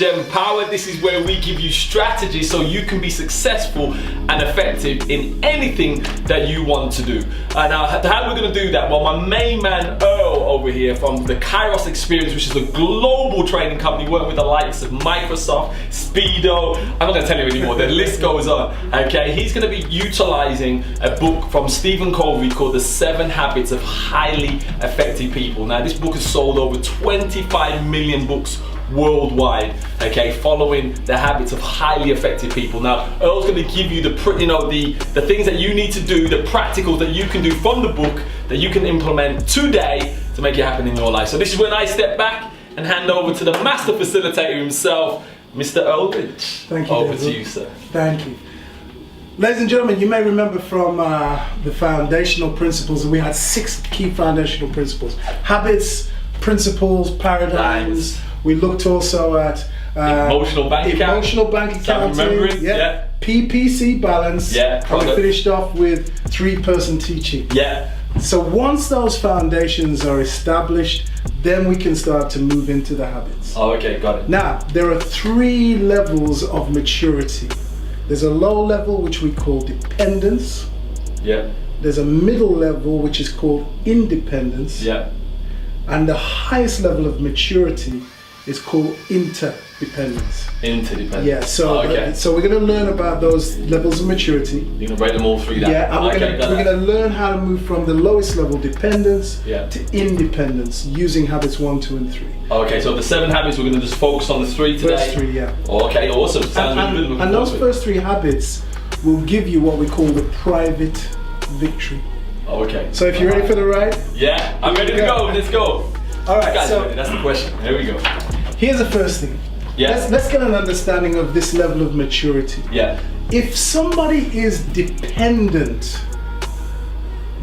Gem Power. This is where we give you strategies so you can be successful and effective in anything that you want to do. Now, how are we going to do that? Well, my main man Earl over here from the Kairos Experience, which is a global training company working with the likes of Microsoft, Speedo. I'm not going to tell you anymore. The list goes on. Okay, he's going to be utilizing a book from Stephen Covey called The 7 Habits of Highly Effective People. Now, this book has sold over 25 million books worldwide, okay, following the habits of highly effective people. Now, Earl's going to give you the things that you need to do, the practicals that you can do from the book that you can implement today to make it happen in your life. So this is when I step back and hand over to the master facilitator himself, Mr. Earl. Thank you, over David. to you, sir. Thank you. Ladies and gentlemen, you may remember from the foundational principles, and we had 6 key foundational principles: habits, principles, paradigms. We looked also at emotional bank accounting, yeah. PPC balance, yeah. And we finished off with 3-person teaching. Yeah. So once those foundations are established, then we can start to move into the habits. Oh, okay, got it. Now, there are 3 levels of maturity. There's a low level, which we call dependence. Yeah. There's a middle level, which is called independence. Yeah. And the highest level of maturity is called interdependence. Interdependence. Yeah, so so we're going to learn about those levels of maturity. You're going to break them all through that. Yeah, and we're going to learn how to move from the lowest level, dependence, to independence, using habits 1, 2, and 3. Okay, so the 7 habits, we're going to just focus on the 3 today. First 3, yeah. Okay, awesome. Sounds really good. And those first 3 habits will give you what we call the private victory. Okay. So if you're ready for the ride? Yeah, I'm ready to go. Let's go. All right, guys, so that's the question. Here we go. Here's the first thing. Yeah. Let's get an understanding of this level of maturity. Yeah. If somebody is dependent,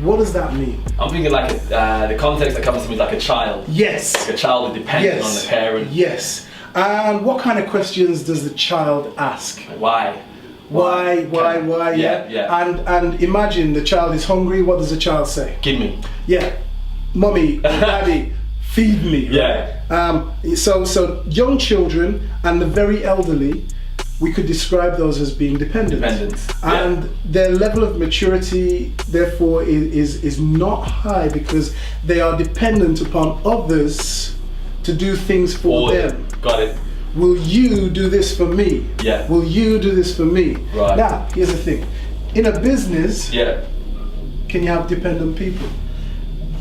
what does that mean? I'm thinking like the context that comes to me is like a child. Yes. Like a child is dependent on the parent. Yes. And what kind of questions does the child ask? Like, why? Why? Yeah. And imagine the child is hungry. What does the child say? Give me. Yeah. Mommy or daddy, feed me. Right? Yeah. So young children and the very elderly, we could describe those as being dependent. And their level of maturity, therefore, is not high because they are dependent upon others to do things for them. Got it. Will you do this for me? Yeah. Will you do this for me? Right. Now, here's the thing. In a business, can you have dependent people?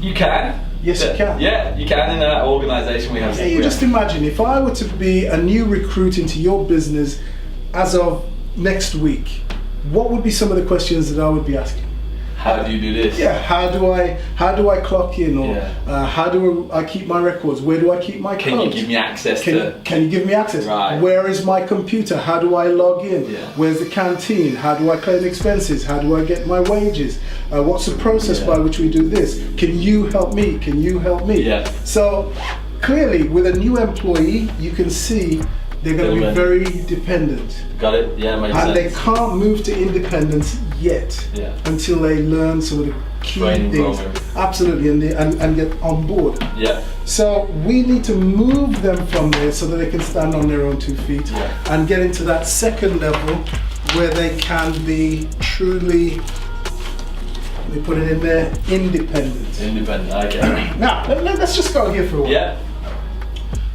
You can. Yes, you can. Yeah, you can. In an organisation we have. Yeah, you just imagine if I were to be a new recruit into your business as of next week, what would be some of the questions that I would be asking? How do you do this? Yeah, how do I clock in, or how do I keep my records? Where do I keep my Can you give me access Can you give me access? Right. Where is my computer? How do I log in? Yeah. Where's the canteen? How do I claim expenses? How do I get my wages? What's the process by which we do this? Can you help me? Can you help me? Yeah. So clearly, with a new employee, you can see they're going to be very dependent. Got it? Yeah, makes sense. And they can't move to independence yet until they learn some of the key things. Absolutely, and get on board. Yeah. So we need to move them from there so that they can stand on their own 2 feet and get into that second level where they can be truly, let me put it in there, independent. Independent, okay. Now, let's just go here for a while. Yeah.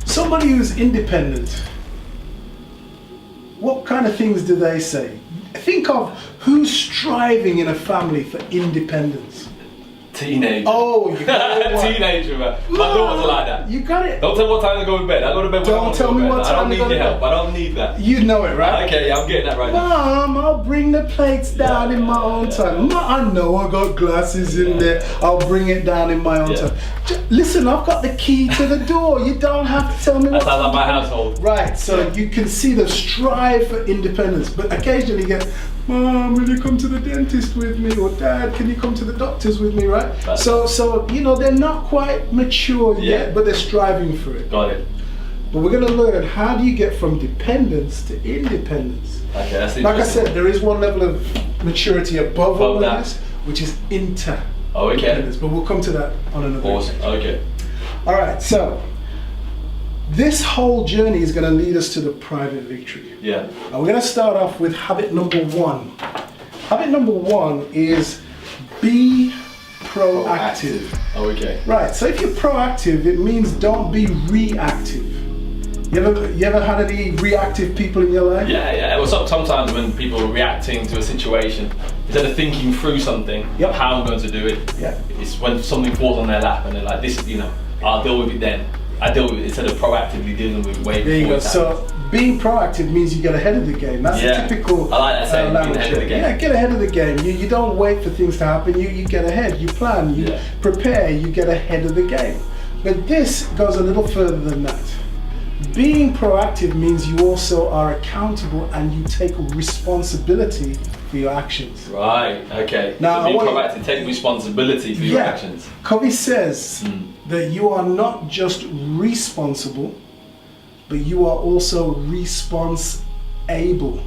Somebody who's independent, what kind of things do they say? Think of who's striving in a family for independence. Teenager. Oh, you got it. Teenager, man. My daughter's like that. You got it. Don't tell me what time to go to bed. I go to bed when I want to go to bed. What time I don't need your help. I don't need that. You know it, right? Okay, I'm getting that right now. Mom, I'll bring the plates down in my own time. Mom, I know I got glasses in there. I'll bring it down in my own time. Listen, I've got the key to the door. You don't have to tell me what to do. That sounds like my household. Right, so you can see the strive for independence, but occasionally you get, Mom, will you come to the dentist with me? Or Dad, can you come to the doctors with me, right? So you know, they're not quite mature yet, but they're striving for it. Got it. But we're going to learn, how do you get from dependence to independence? Okay, that's interesting. Like I said, there is one level of maturity above all of this, which is interdependence. But we'll come to that on another occasion. Okay. All right, so This whole journey is going to lead us to the private victory. Yeah. And we're going to start off with habit number 1. Habit number 1 is be proactive. Oh, okay. Right, so if you're proactive, it means don't be reactive. You ever had any reactive people in your life? Yeah. Well, sometimes when people are reacting to a situation, instead of thinking through something, how I'm going to do it, it's when something falls on their lap and they're like, this, I'll deal with it then. I deal with it instead of proactively dealing with it way before. There you go. So being proactive means you get ahead of the game. That's a typical. I like that saying, get ahead of the game. Yeah, get ahead of the game. You don't wait for things to happen. You get ahead. You plan. You prepare. You get ahead of the game. But this goes a little further than that. Being proactive means you also are accountable and you take responsibility for your actions. Right, okay. Now, so being proactive, take responsibility for your actions. Covey says that you are not just responsible, but you are also response-able.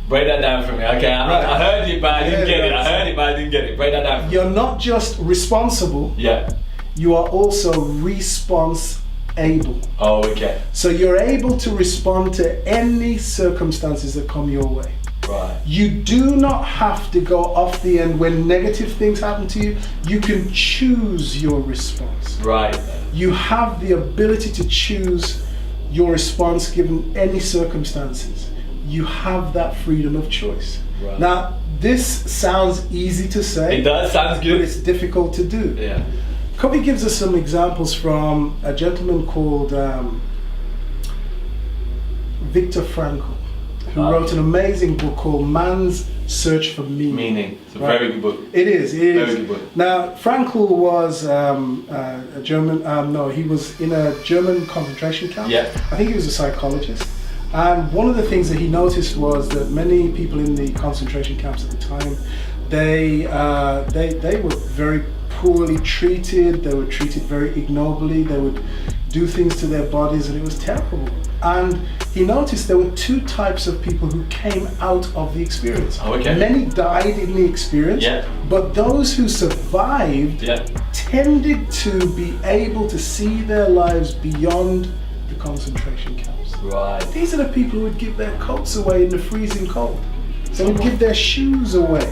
Break that down for me. Okay, I heard it, but I didn't get it. I heard it, but I didn't get it. Break that down for me. You're not just responsible. Yeah. You are also response-able. Oh, okay. So you're able to respond to any circumstances that come your way. Right. You do not have to go off the end when negative things happen to you. You can choose your response. Right. You have the ability to choose your response given any circumstances. You have that freedom of choice. Right. Now, this sounds easy to say. It does, sounds good. But it's difficult to do. Yeah. Covey gives us some examples from a gentleman called Viktor Frankl, who wrote an amazing book called Man's Search for Meaning. It's a very good book. It is. Very good book. Now, Frankl was a German, he was in a German concentration camp. Yeah. I think he was a psychologist. And one of the things that he noticed was that many people in the concentration camps at the time, they were very poorly treated. They were treated very ignobly. They would do things to their bodies, and it was terrible. And he noticed there were 2 types of people who came out of the experience. Oh, okay. Many died in the experience, but those who survived tended to be able to see their lives beyond the concentration camps. Right. These are the people who would give their coats away in the freezing cold. They would give their shoes away.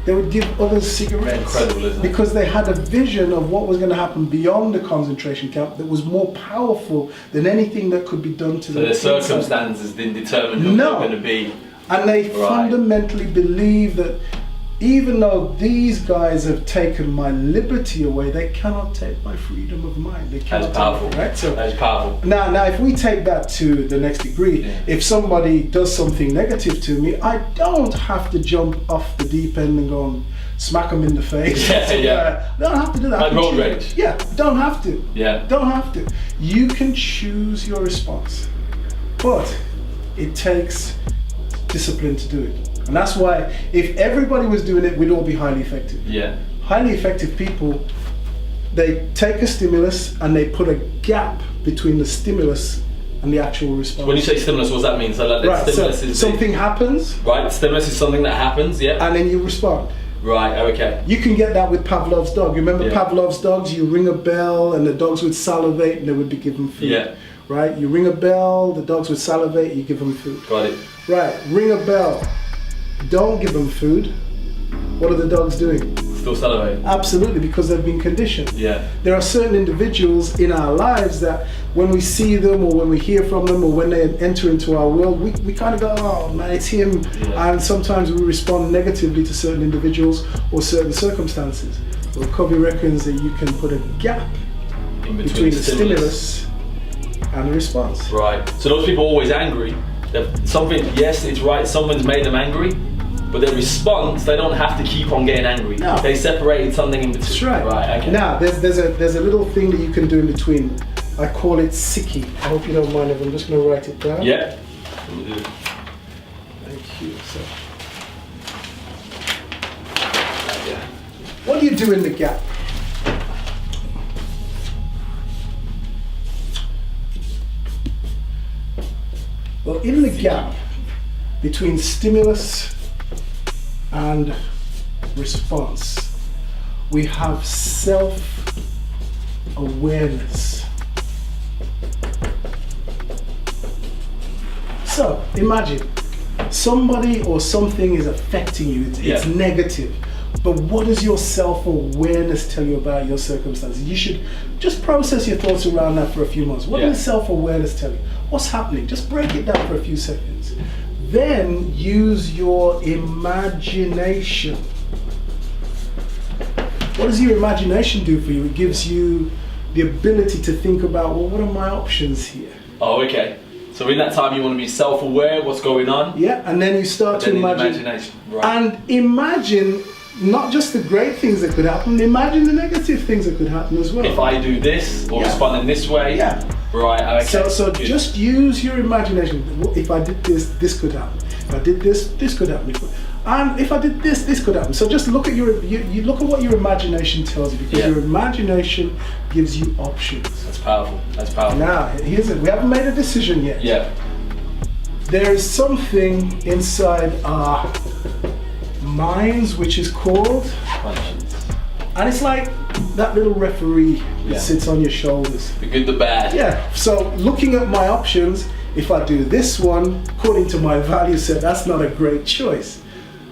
They would give others cigarettes. Incredible, isn't it? Because they had a vision of what was going to happen beyond the concentration camp that was more powerful than anything that could be done to them. So the circumstances didn't determine who they were going to be. And they fundamentally believe that even though these guys have taken my liberty away, they cannot take my freedom of mind. They cannot. That's powerful. Right? So that's powerful. Now, if we take that to the next degree, if somebody does something negative to me, I don't have to jump off the deep end and go and smack them in the face. Yeah. Don't have to do that. Like road rage. Yeah, don't have to. Yeah. Don't have to. You can choose your response, but it takes discipline to do it. And that's why if everybody was doing it, we'd all be highly effective. Yeah. Highly effective people, they take a stimulus and they put a gap between the stimulus and the actual response. When you say stimulus, what does that mean? So like stimulus is something happens. Right, stimulus is something that happens, and then you respond. Right, okay. You can get that with Pavlov's dog. You remember Pavlov's dogs? You ring a bell and the dogs would salivate and they would be given food. Yeah. Right? You ring a bell, the dogs would salivate, you give them food. Got it. Right, ring a bell. Don't give them food. What are the dogs doing? Still salivating. Absolutely, because they've been conditioned. Yeah. There are certain individuals in our lives that when we see them or when we hear from them or when they enter into our world, we kind of go, oh man, it's him. Yeah. And sometimes we respond negatively to certain individuals or certain circumstances. Well, Covey reckons that you can put a gap in between the stimulus and the response. Right. So those people are always angry. Something, yes, it's right, someone's made them angry, but their response, they don't have to keep on getting angry. No. They separated something in between. That's right. Right, okay. Now, there's a little thing that you can do in between. I call it Siki. I hope you don't mind if I'm just going to write it down. Yeah. Thank you. So, what do you do in the gap? Well, in the gap between stimulus and response, we have self-awareness. So imagine somebody or something is affecting you. It's negative. But what does your self-awareness tell you about your circumstances? You should just process your thoughts around that for a few months. What does self-awareness tell you? What's happening? Just break it down for a few seconds. Then use your imagination. What does your imagination do for you? It gives you the ability to think about, well, what are my options here? Oh, okay. So in that time you want to be self-aware, what's going on? Yeah, and then you start to imagine. Right. And imagine not just the great things that could happen, imagine the negative things that could happen as well. If I do this, or respond in this way. Yeah. Right, okay. So just use your imagination. If I did this, this could happen. If I did this, this could happen. And if I did this, this could happen. So just look at you look at what your imagination tells you, because your imagination gives you options. That's powerful. That's powerful. Now, here's it. We haven't made a decision yet. Yeah. There is something inside our minds which is called Conscience. And it's like that little referee that sits on your shoulders. The good, the bad. Yeah, so looking at my options, if I do this one, according to my value set, that's not a great choice.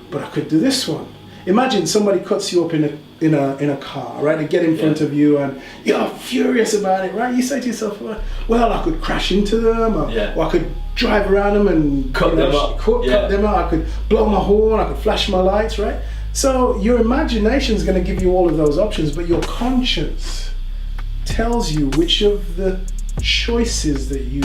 But I could do this one. Imagine somebody cuts you up in a car, right? They get in front of you and you're furious about it, right? You say to yourself, well, I could crash into them, or I could drive around them and cut them up. Cut them up. I could blow my horn, I could flash my lights, right? So your imagination is going to give you all of those options, but your conscience tells you which of the choices that you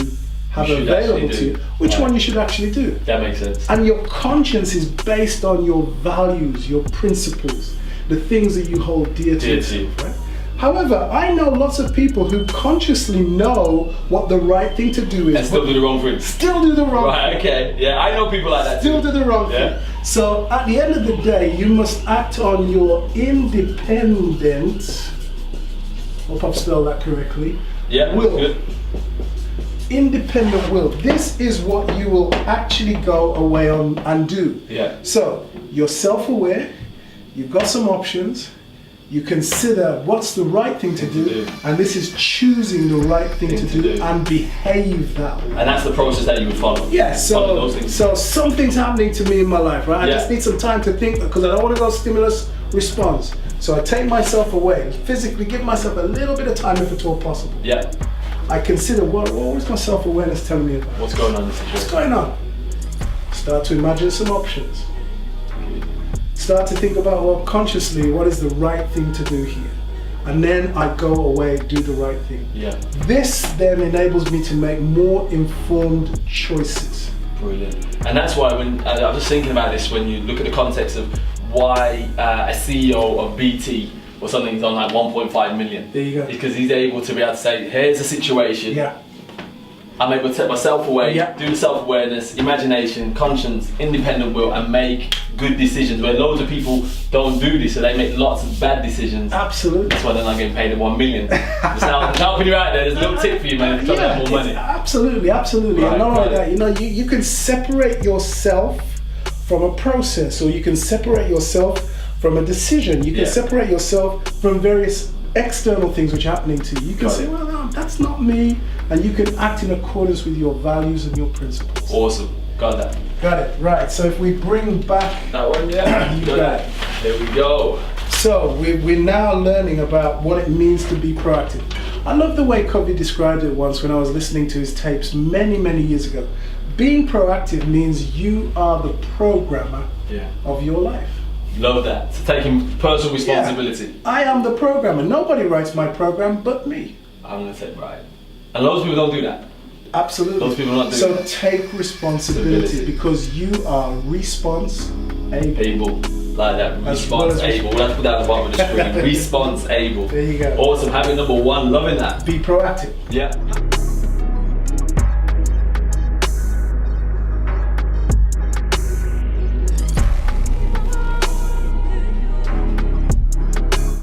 have available to you, which one you should actually do. That makes sense. And your conscience is based on your values, your principles, the things that you hold dear to yourself, right? However, I know lots of people who consciously know what the right thing to do is, and still do the wrong thing. Still do the wrong thing. Right, okay. Yeah, I know people like that Still do the wrong thing. So at the end of the day, you must act on your independent, hope I've spelled that correctly, will. Good. Independent will. This is what you will actually go away on and do. Yeah. So you're self-aware, you've got some options, you consider what's the right thing to do, and this is choosing the right thing to do and behave that way. And that's the process that you would follow. Yeah, so something's happening to me in my life, right? I just need some time to think, because I don't want to go stimulus response. So I take myself away, physically give myself a little bit of time if at all possible. Yeah. I consider, what is my self-awareness telling me about? What's going on in this situation? What's going on? Start to imagine some options. Start to think about, well, consciously, what is the right thing to do here? And then I go away, do the right thing. Yeah. This then enables me to make more informed choices. Brilliant. And that's why when I was just thinking about this, when you look at the context of why a CEO of BT or something's on like 1.5 million. There you go. Because he's able to be able to say, here's the situation. Yeah. I'm able to take myself away, do the self-awareness, imagination, conscience, independent will, and make good decisions, where loads of people don't do this, so they make lots of bad decisions. Absolutely. That's why they're not getting paid at 1 million. Just helping you out there, there's a little tip for you, man, if you're trying to have more money. Absolutely. Right, and not only that, you can separate yourself from a process, or you can separate yourself from a decision. You can separate yourself from various external things which are happening to you. You can say, well, no, that's not me. And you can act in accordance with your values and your principles. Awesome. Got that. Got it. Right. So if we bring back that one, you got it. There we go. So we're now learning about what it means to be proactive. I love the way Covey described it once when I was listening to his tapes many, many years ago. Being proactive means you are the programmer of your life. Love that. So taking personal responsibility. Yeah. I am the programmer. Nobody writes my program but me. I'm going to say right. And lots of people don't do that. Absolutely. Lots of people don't do that. So take responsibility, because you are response-able. Like that. Response-able. We'll have to put that at the bottom of the screen. Response-able. There you go. Awesome. Habit number 1. Loving that. Be proactive. Yeah.